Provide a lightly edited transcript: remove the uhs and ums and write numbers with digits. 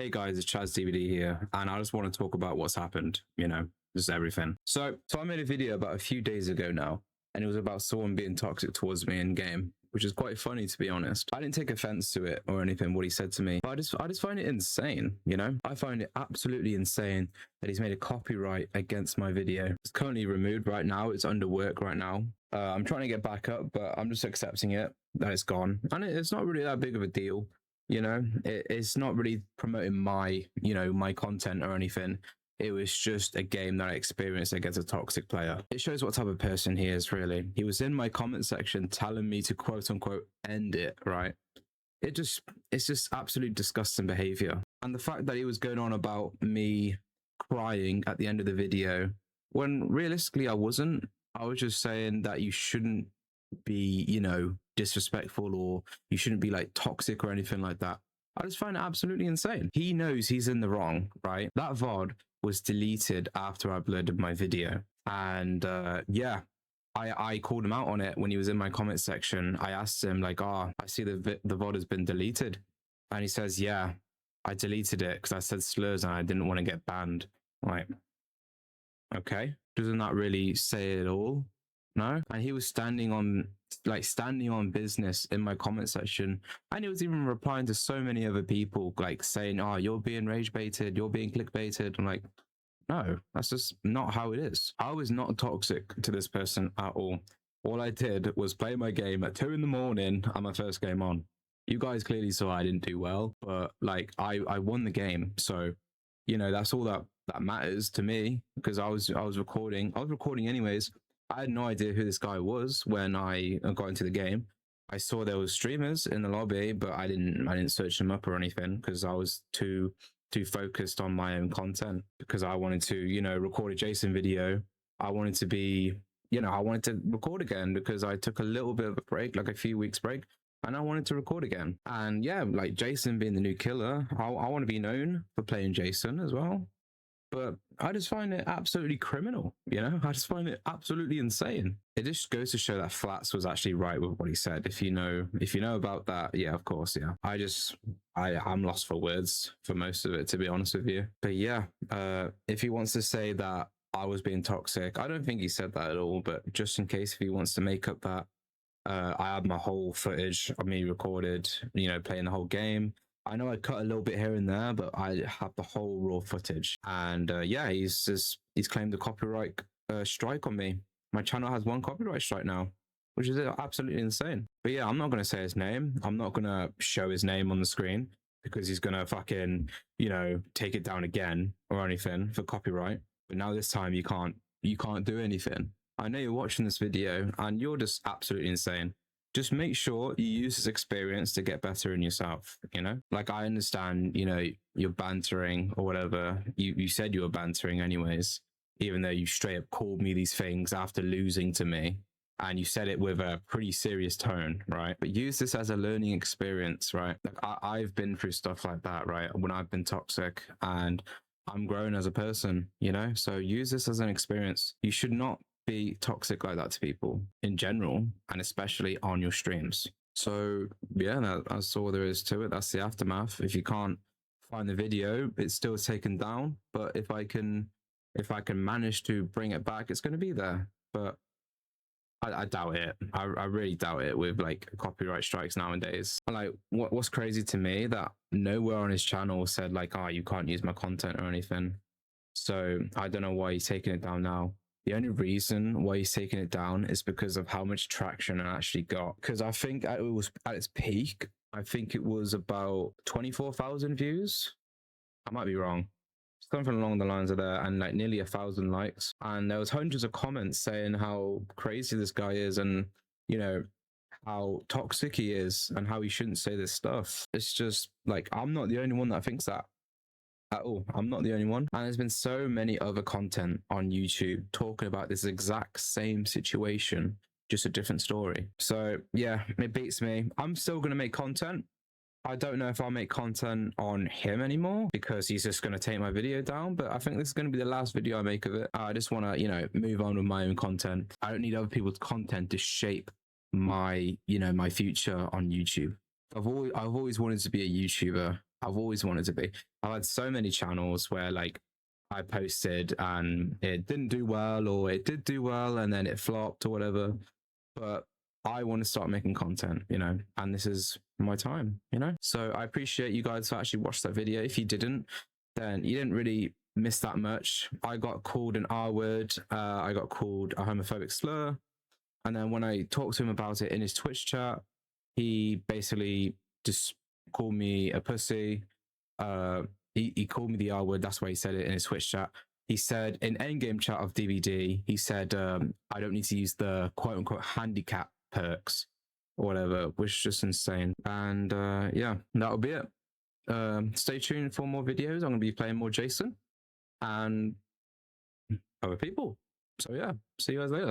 Hey guys, it's Chaz DVD here, and I just want to talk about what's happened, just everything. So I made a video about a few days ago now, and it was about someone being toxic towards me in game, which is quite funny to be honest. I didn't take offense to it or anything, what he said to me, but I just find it insane, I find it absolutely insane that he's made a copyright against my video. It's currently removed right now, it's under work right now. I'm trying to get back up, but I'm just accepting it, that it's gone. And it's not really that big of a deal. It's not really promoting my my content or anything. It was just a game that I experienced against a toxic player. It shows what type of person he is, really. He was in my comment section telling me to quote unquote end it, right? It's just absolute disgusting behavior. And the fact that he was going on about me crying at the end of the video, when realistically I wasn't. I was just saying that you shouldn't be, disrespectful, or you shouldn't be like toxic or anything like that. I just find it absolutely insane. He knows he's in the wrong, right? That VOD was deleted after I uploaded my video. And yeah, I called him out on it when he was in my comment section. I asked him like, I see the VOD has been deleted. And he says, yeah, I deleted it because I said slurs and I didn't want to get banned. Like, okay, doesn't that really say it all? No. And he was standing on business in my comment section, and he was even replying to so many other people like saying, oh, you're being rage baited, you're being clickbaited. I'm like, no, that's just not how it is. I was not toxic to this person at all. All I did was play my game at 2 in the morning on my first game on. You guys clearly saw I didn't do well, but like I won the game, so that's all that matters to me, because I was recording anyways. I had no idea who this guy was when I got into the game. I saw there was streamers in the lobby, but I didn't search them up or anything because I was too focused on my own content, because I wanted to, record a Jason video. I wanted to be, I wanted to record again because I took a little bit of a break, like a few weeks break, and I wanted to record again. And yeah, like Jason being the new killer, I want to be known for playing Jason as well. But I just find it absolutely criminal, I just find it absolutely insane. It just goes to show that Flats was actually right with what he said. If you know about that, yeah, of course, yeah. I'm lost for words for most of it, to be honest with you. But yeah, if he wants to say that I was being toxic, I don't think he said that at all, but just in case if he wants to make up that, I have my whole footage of me recorded, playing the whole game. I know I cut a little bit here and there, but I have the whole raw footage. And yeah, he's claimed a copyright strike on me. My channel has 1 copyright strike now, which is absolutely insane. But yeah, I'm not going to say his name. I'm not going to show his name on the screen because he's going to fucking, take it down again or anything for copyright. But now this time you can't do anything. I know you're watching this video and you're just absolutely insane. Just make sure you use this experience to get better in yourself, Like, I understand, you're bantering or whatever. You said you were bantering anyways, even though you straight up called me these things after losing to me. And you said it with a pretty serious tone, right? But use this as a learning experience, right? Like, I've been through stuff like that, right? When I've been toxic, and I'm grown as a person, So use this as an experience. You should not be toxic like that to people in general, and especially on your streams. So yeah, that's all there is to it. That's the aftermath. If you can't find the video, it's still taken down, but if I can manage to bring it back, it's going to be there. But I doubt it. I really doubt it with like copyright strikes nowadays. Like, what's crazy to me, that nowhere on his channel said like, you can't use my content or anything. So I don't know why he's taking it down now. The only reason why he's taking it down is because of how much traction it actually got. Because I think it was at its peak, I think it was about 24,000 views. I might be wrong. Something along the lines of that, and like nearly 1,000 likes. And there was hundreds of comments saying how crazy this guy is, and how toxic he is, and how he shouldn't say this stuff. It's just like, I'm not the only one that thinks that. At all. I'm not the only one. And there's been so many other content on YouTube talking about this exact same situation, just a different story. So yeah, it beats me. I'm still going to make content. I don't know if I'll make content on him anymore because he's just going to take my video down, but I think this is going to be the last video I make of it. I just want to, move on with my own content. I don't need other people's content to shape my, my future on YouTube. I've always wanted to be a YouTuber. I've always wanted to be. I've had so many channels where like I posted and it didn't do well, or it did do well and then it flopped or whatever. But I want to start making content, you know, and this is my time, you know. So I appreciate you guys who actually watched that video. If you didn't, then you didn't really miss that much. I got called an R word. I got called a homophobic slur. And then when I talked to him about it in his Twitch chat, he basically just called me a pussy. He called me the R word. That's why he said it in his Twitch chat. He said in endgame chat of DBD, he said, I don't need to use the quote unquote handicap perks or whatever, which is just insane. And yeah, that'll be it. Stay tuned for more videos. I'm going to be playing more Jason and other people. So yeah, see you guys later.